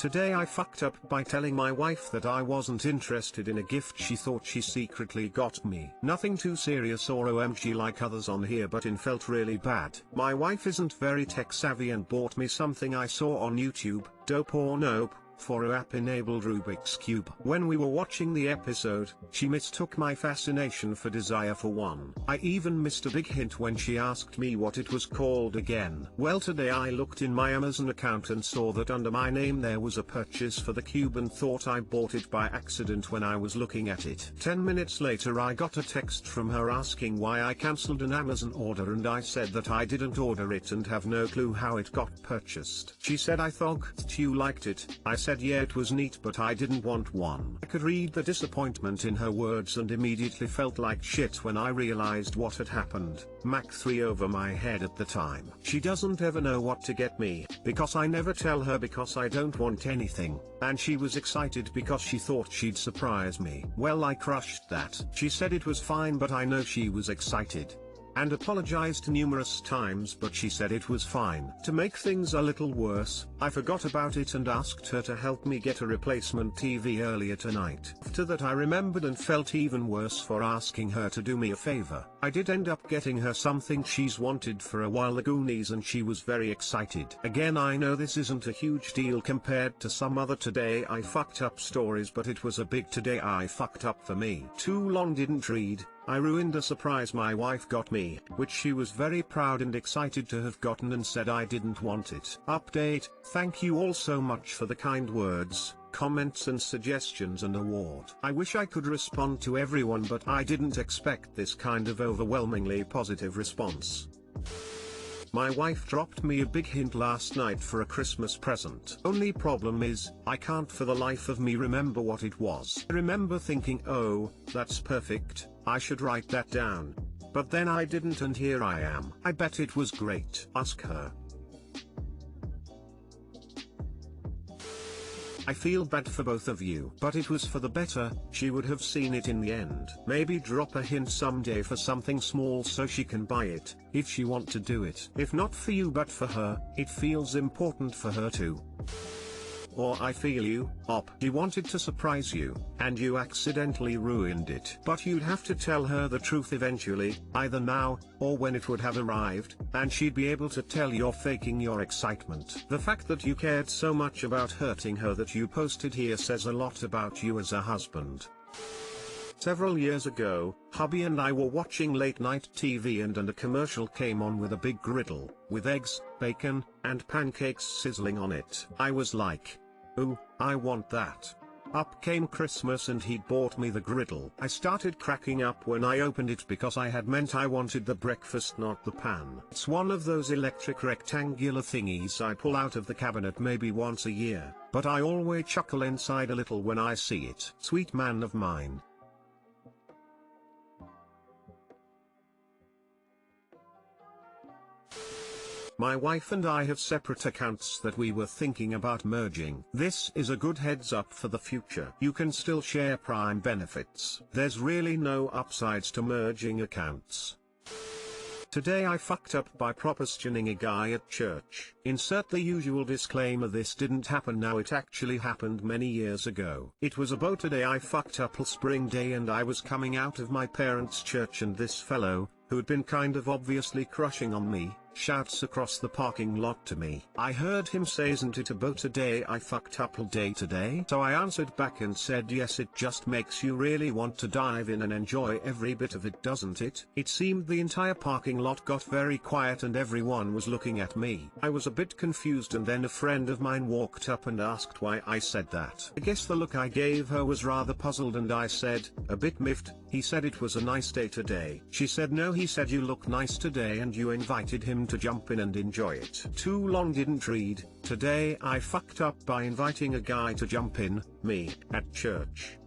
Today I fucked up by telling my wife that I wasn't interested in a gift she thought she secretly got me. Nothing too serious or OMG like others on here, but it felt really bad. My wife isn't very tech savvy and bought me something I saw on YouTube, Dope or Nope, for a app-enabled Rubik's Cube. When we were watching the episode, she mistook my fascination for desire for one. I even missed a big hint when she asked me what it was called again. Well, today I looked in my Amazon account and saw that under my name there was a purchase for the cube and thought I bought it by accident when I was looking at it. 10 minutes later I got a text from her asking why I cancelled an Amazon order, and I said that I didn't order it and have no clue how it got purchased. She said, "I thought you liked it." I said yeah, it was neat, but I didn't want one. I could read the disappointment in her words and immediately felt like shit when I realized what had happened. Mach 3 over my head at the time. She doesn't ever know what to get me, because I never tell her because I don't want anything, and she was excited because she thought she'd surprise me. Well, I crushed that. She said it was fine, but I know she was excited and apologized numerous times, but she said it was fine. To make things a little worse, I forgot about it and asked her to help me get a replacement TV earlier tonight. After that I remembered and felt even worse for asking her to do me a favor. I did end up getting her something she's wanted for a while, the Goonies, and she was very excited. Again, I know this isn't a huge deal compared to some other Today I Fucked Up stories, but it was a big Today I Fucked Up for me. Too long didn't read. I ruined a surprise my wife got me, which she was very proud and excited to have gotten and said I didn't want it. Update: thank you all so much for the kind words, comments and suggestions and award. I wish I could respond to everyone, but I didn't expect this kind of overwhelmingly positive response. My wife dropped me a big hint last night for a Christmas present. Only problem is, I can't for the life of me remember what it was. I remember thinking, oh, that's perfect, I should write that down. But then I didn't, and here I am. I bet it was great. Ask her. I feel bad for both of you, but it was for the better. She would have seen it in the end. Maybe drop a hint someday for something small so she can buy it, if she want to do it. If not for you but for her, it feels important for her too. Or I feel you, Op. She wanted to surprise you, and you accidentally ruined it. But you'd have to tell her the truth eventually, either now, or when it would have arrived, and she'd be able to tell you're faking your excitement. The fact that you cared so much about hurting her that you posted here says a lot about you as a husband. Several years ago, hubby and I were watching late night TV and a commercial came on with a big griddle, with eggs, bacon, and pancakes sizzling on it. I was like, ooh, I want that. Up came Christmas and he'd bought me the griddle. I started cracking up when I opened it because I had meant I wanted the breakfast, not the pan. It's one of those electric rectangular thingies I pull out of the cabinet maybe once a year, but I always chuckle inside a little when I see it. Sweet man of mine. My wife and I have separate accounts that we were thinking about merging. This is a good heads up for the future. You can still share Prime benefits. There's really no upsides to merging accounts. Today I fucked up by propositioning a guy at church. Insert the usual disclaimer, this didn't happen now, it actually happened many years ago. It was about a day I fucked up spring day and I was coming out of my parents' church and this fellow, who'd been kind of obviously crushing on me, shouts across the parking lot to me. I heard him say, "Isn't it about a day I fucked up all day today?" So I answered back and said, "Yes, it just makes you really want to dive in and enjoy every bit of it, doesn't it?" It seemed the entire parking lot got very quiet and everyone was looking at me. I was a bit confused and then a friend of mine walked up and asked why I said that. I guess the look I gave her was rather puzzled and I said, a bit miffed, "He said it was a nice day today." She said, "No, he said you look nice today and you invited him to jump in and enjoy it." Too long didn't read. Today I fucked up by inviting a guy to jump in, me, at church.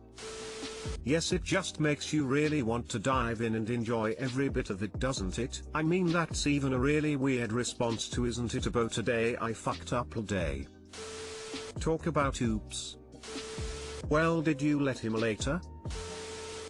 Yes, it just makes you really want to dive in and enjoy every bit of it, doesn't it? I mean, that's even a really weird response to "Isn't it about a day I fucked up all day?" Talk about oops. Well, did you let him later?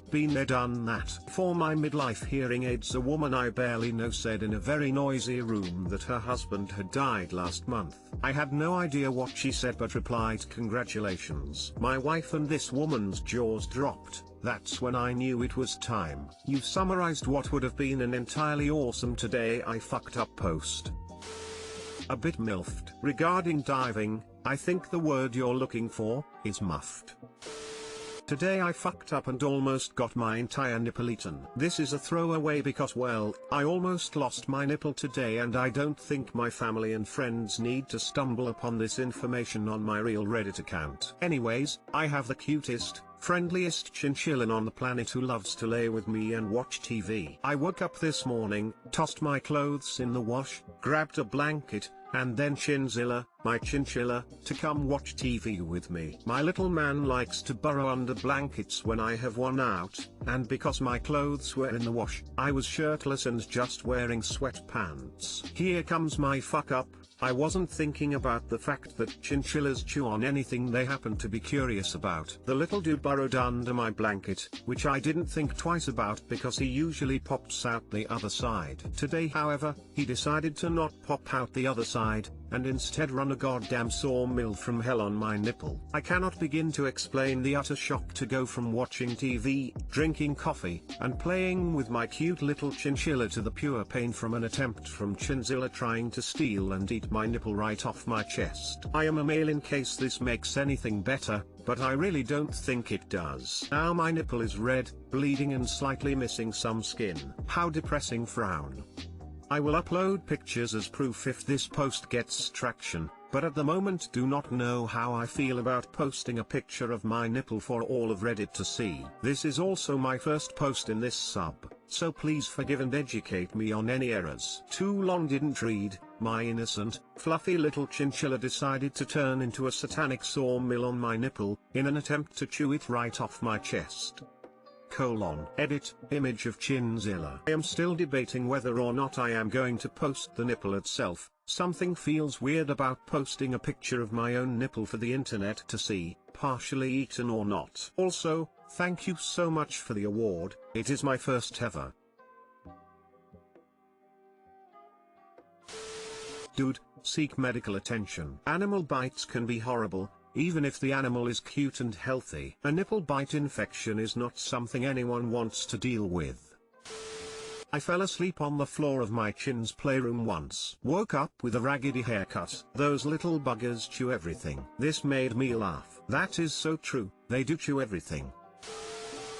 been there done that. For my midlife hearing aids, a woman I barely know said in a very noisy room that her husband had died last month. I had no idea what she said but replied congratulations. My wife and this woman's jaws dropped. That's when I knew it was time. You've summarized what would have been an entirely awesome Today I Fucked Up post. A bit milfed. Regarding diving, I think the word you're looking for is muffed. Today I fucked up and almost got my entire nipple eaten. This is a throwaway because, well, I almost lost my nipple today and I don't think my family and friends need to stumble upon this information on my real Reddit account. Anyways, I have the cutest, friendliest chinchilla on the planet who loves to lay with me and watch TV. I woke up this morning, tossed my clothes in the wash, grabbed a blanket, and then Chinzilla, my chinchilla, to come watch TV with me. My little man likes to burrow under blankets when I have one out, and because my clothes were in the wash, I was shirtless and just wearing sweatpants. Here comes my fuck up. I wasn't thinking about the fact that chinchillas chew on anything they happen to be curious about. The little dude burrowed under my blanket, which I didn't think twice about because he usually pops out the other side. Today, however, he decided to not pop out the other side, and instead run a goddamn sawmill from hell on my nipple. I cannot begin to explain the utter shock to go from watching TV, drinking coffee, and playing with my cute little chinchilla to the pure pain from an attempt from Chinzilla trying to steal and eat my nipple right off my chest. I am a male in case this makes anything better, but I really don't think it does. Now my nipple is red, bleeding and slightly missing some skin. How depressing. Frown. I will upload pictures as proof if this post gets traction, but at the moment do not know how I feel about posting a picture of my nipple for all of Reddit to see. This is also my first post in this sub, so please forgive and educate me on any errors. Too long didn't read. My innocent, fluffy little chinchilla decided to turn into a satanic sawmill on my nipple, in an attempt to chew it right off my chest. Edit, image of Chinzilla. I am still debating whether or not I am going to post the nipple itself. Something feels weird about posting a picture of my own nipple for the internet to see, partially eaten or not. Also, thank you so much for the award, it is my first ever. Dude, seek medical attention. Animal bites can be horrible, even if the animal is cute and healthy. A nipple bite infection is not something anyone wants to deal with. I fell asleep on the floor of my chin's playroom once. Woke up with a raggedy haircut. Those little buggers chew everything. This made me laugh. That is so true, they do chew everything.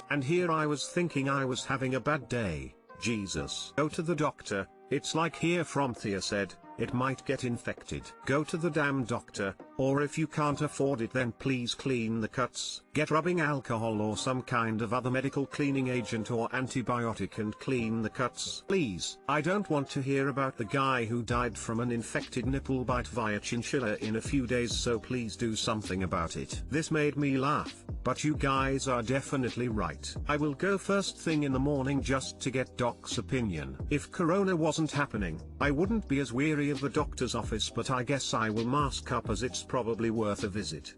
And here I was thinking I was having a bad day. Jesus. Go to the doctor. It's like here from Thea said, it might get infected. Go to the damn doctor, or if you can't afford it then please clean the cuts. Get rubbing alcohol or some kind of other medical cleaning agent or antibiotic and clean the cuts. Please. I don't want to hear about the guy who died from an infected nipple bite via chinchilla in a few days, so please do something about it. This made me laugh, but you guys are definitely right. I will go first thing in the morning just to get Doc's opinion. If Corona wasn't happening, I wouldn't be as weary of the doctor's office, but I guess I will mask up as it's probably worth a visit.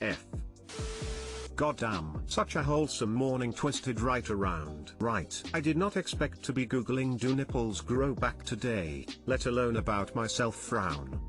F. Goddamn, such a wholesome morning twisted right around. Right. I did not expect to be googling do nipples grow back today, let alone about myself. Frown.